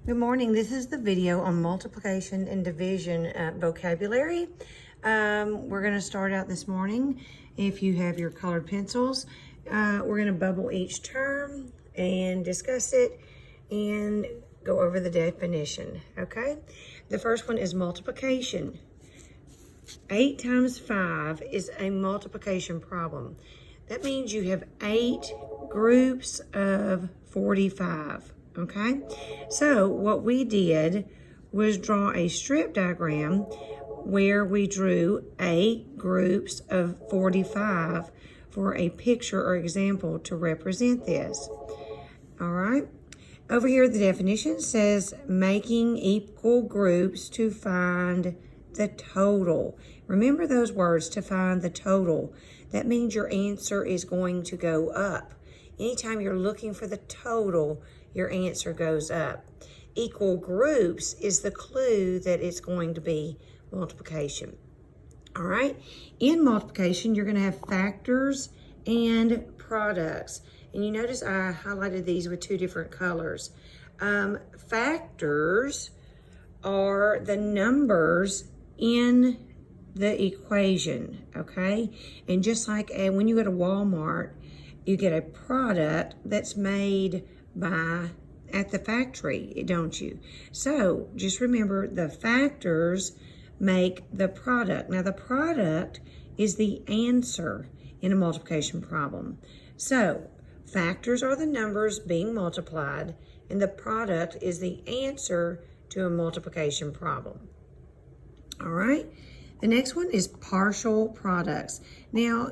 Good morning. This is the video on multiplication and division vocabulary. We're going to start out this morning. If you have your colored pencils, we're going to bubble each term and discuss it and go over the definition, okay? The first one is multiplication. 8 times 5 is a multiplication problem. That means you have 8 groups of 45. Okay, so what we did was draw a strip diagram where we drew 8 groups of 45 for a picture or example to represent this. All right, over here the definition says making equal groups to find the total. Remember those words, to find the total. That means your answer is going to go up. Anytime you're looking for the total, your answer goes up. Equal groups is the clue that it's going to be multiplication. All right, in multiplication, you're going to have factors and products. And you notice I highlighted these with 2 different colors. Factors are the numbers in the equation, okay? And just like when you go to Walmart, you get a product that's made at the factory, don't you? So just remember the factors make the product. Now the product is the answer in a multiplication problem. So factors are the numbers being multiplied and the product is the answer to a multiplication problem. All right, the next one is partial products. Now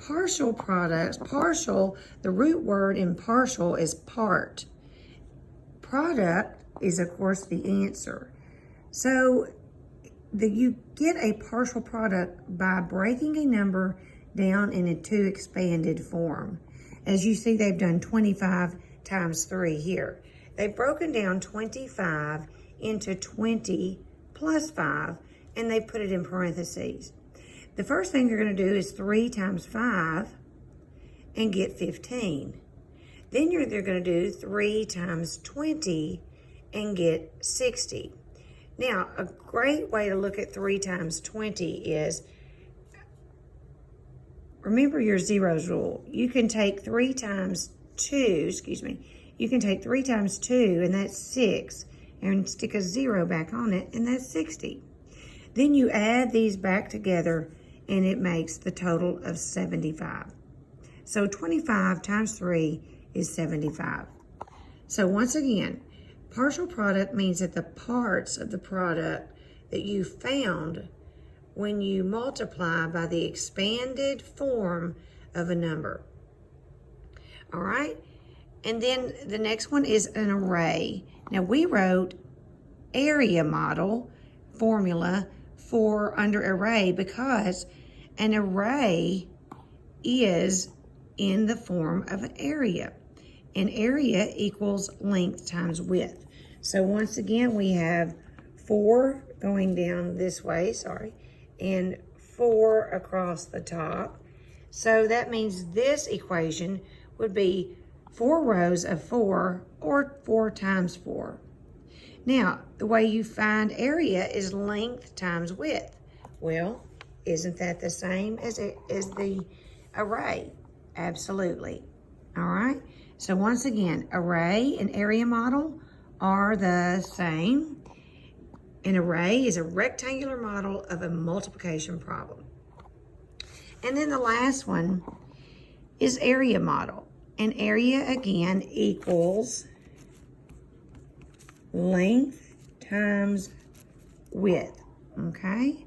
partial products, the root word in partial is part. Product is, of course, the answer. So you get a partial product by breaking a number down into expanded form. As you see, they've done 25 times 3 here. They've broken down 25 into 20 plus 5, and they put it in parentheses. The first thing you're going to do is 3 times 5 and get 15. Then they're going to do 3 times 20 and get 60. Now, a great way to look at 3 times 20 is, remember your zeros rule. You can take 3 times 2, you can take 3 times 2, and that's 6, and stick a 0 back on it, and that's 60. Then you add these back together, and it makes the total of 75. So 25 times 3 is 75. So once again, partial product means that the parts of the product that you found when you multiply by the expanded form of a number. All right, and then the next one is an array. Now we wrote area model formula for under array because an array is in the form of an area. And area equals length times width. So once again, we have 4 going down this way, and 4 across the top. So that means this equation would be 4 rows of 4 or 4 times 4. Now, the way you find area is length times width. Well, isn't that the same as the array? Absolutely. All right. So once again, array and area model are the same. An array is a rectangular model of a multiplication problem. And then the last one is area model. And area, again, equals length times width, okay?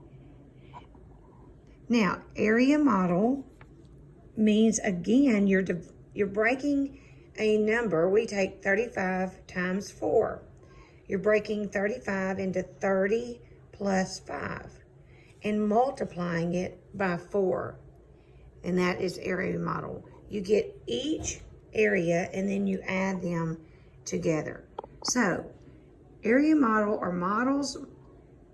Now, area model means, again, you're breaking a number. We take 35 times 4. You're breaking 35 into 30 plus 5 and multiplying it by 4. And that is area model. You get each area and then you add them together. So, area model or models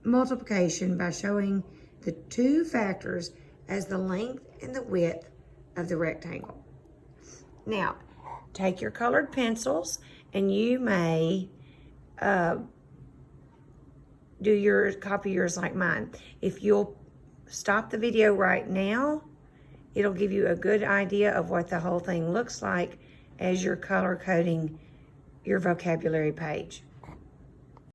multiplication by showing the 2 factors as the length and the width of the rectangle. Now, take your colored pencils and you may copy yours like mine. If you'll stop the video right now, it'll give you a good idea of what the whole thing looks like as you're color coding your vocabulary page.